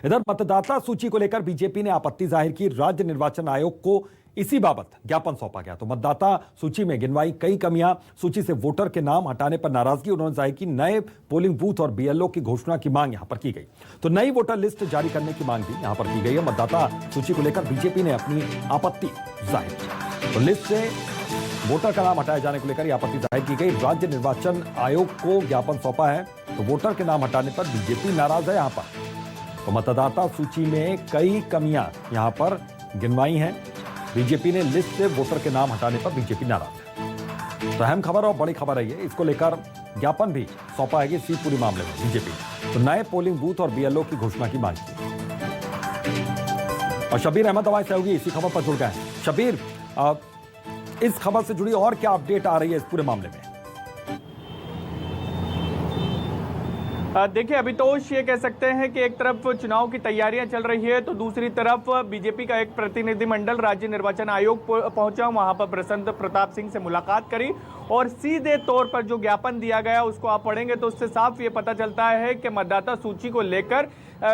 इधर मतदाता सूची को लेकर बीजेपी ने आपत्ति जाहिर की। राज्य निर्वाचन आयोग को इसी बाबत ज्ञापन सौंपा गया। तो मतदाता सूची में गिनवाई कई कमियां, सूची से वोटर के नाम हटाने पर नाराजगी उन्होंने जाहिर की। नए पोलिंग बूथ और बीएलओ की घोषणा की मांग यहां पर की गई। तो नई वोटर लिस्ट जारी करने की मांग भी यहां पर की गई है। मतदाता सूची को लेकर बीजेपी ने अपनी आपत्ति जाहिर की। तो लिस्ट से वोटर का नाम हटाए जाने को लेकर आपत्ति जाहिर की गई। राज्य निर्वाचन आयोग को ज्ञापन सौंपा है। तो वोटर के नाम हटाने पर बीजेपी नाराज है। यहां पर तो मतदाता सूची में कई कमियां यहां पर गिनवाई हैं। बीजेपी ने लिस्ट से वोटर के नाम हटाने पर बीजेपी नाराज है। तो अहम खबर और बड़ी खबर है ये, इसको लेकर ज्ञापन भी सौंपा है इसी पूरी मामले में बीजेपी ने। तो नए पोलिंग बूथ और बीएलओ की घोषणा की मांग की। और शबीर अहमद हमारे सहयोगी इसी खबर पर जुड़ गए हैं। शबीर, इस खबर से जुड़ी और क्या अपडेट आ रही है इस पूरे मामले में? देखिए, अभी तो ये कह सकते हैं कि एक तरफ चुनाव की तैयारियां चल रही है, तो दूसरी तरफ बीजेपी का एक प्रतिनिधिमंडल राज्य निर्वाचन आयोग पहुंचा, वहां पर बसंत प्रताप सिंह से मुलाकात करी और सीधे तौर पर जो ज्ञापन दिया गया उसको आप पढ़ेंगे तो उससे साफ ये पता चलता है कि मतदाता सूची को लेकर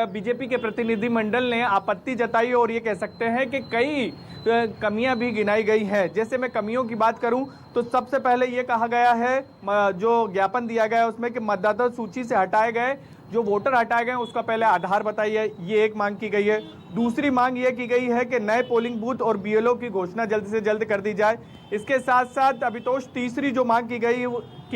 बीजेपी के प्रतिनिधिमंडल ने आपत्ति जताई और ये कह सकते हैं कि कई कमियां भी गिनाई गई है। जैसे मैं कमियों की बात करूं तो सबसे पहले ये कहा गया है, जो ज्ञापन दिया गया है उसमें, कि मतदाता सूची से हटाए गए जो वोटर हटाए गए उसका पहले आधार बताइए, ये एक मांग की गई है। दूसरी मांग ये की गई है कि नए पोलिंग बूथ और बीएलओ की घोषणा जल्द से जल्द कर दी जाए। इसके साथ साथ अभितोष तीसरी जो मांग की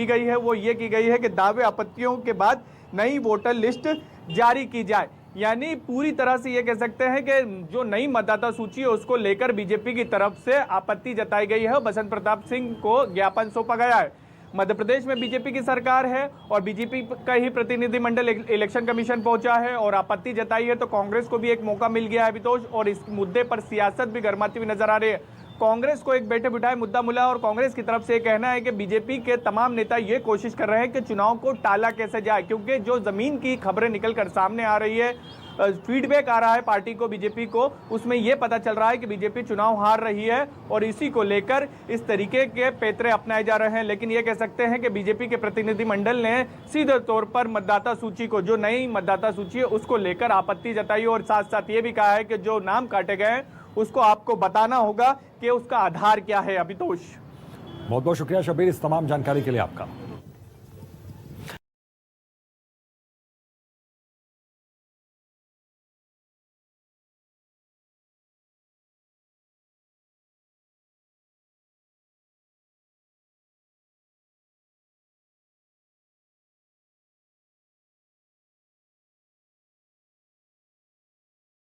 गई है वो ये की गई है कि दावे आपत्तियों के बाद नई वोटर लिस्ट जारी की जाए। यानी पूरी तरह से ये कह सकते हैं कि जो नई मतदाता सूची है उसको लेकर बीजेपी की तरफ से आपत्ति जताई गई है। बसंत प्रताप सिंह को ज्ञापन सौंपा गया है। मध्य प्रदेश में बीजेपी की सरकार है और बीजेपी का ही प्रतिनिधिमंडल इलेक्शन कमीशन पहुंचा है और आपत्ति जताई है, तो कांग्रेस को भी एक मौका मिल गया है अभितोष, और इस मुद्दे पर सियासत भी गरमाती हुई नजर आ रही है। कांग्रेस को एक बैठे बिठाए मुद्दा मिला और कांग्रेस की तरफ से ये कहना है कि बीजेपी के तमाम नेता ये कोशिश कर रहे हैं कि चुनाव को टाला कैसे जाए, क्योंकि जो जमीन की खबरें निकलकर सामने आ रही है, फीडबैक आ रहा है पार्टी को, बीजेपी को, उसमें यह पता चल रहा है कि बीजेपी चुनाव हार रही है और इसी को लेकर इस तरीके के पैतरे अपनाए जा रहे हैं। लेकिन ये कह सकते हैं कि बीजेपी के प्रतिनिधिमंडल ने सीधे तौर पर मतदाता सूची को, जो नई मतदाता सूची है उसको लेकर आपत्ति जताई और साथ साथ ये भी कहा है कि जो नाम काटे गए उसको आपको बताना होगा कि उसका आधार क्या है। अभितोष, बहुत बहुत शुक्रिया शबीर इस तमाम जानकारी के लिए आपका।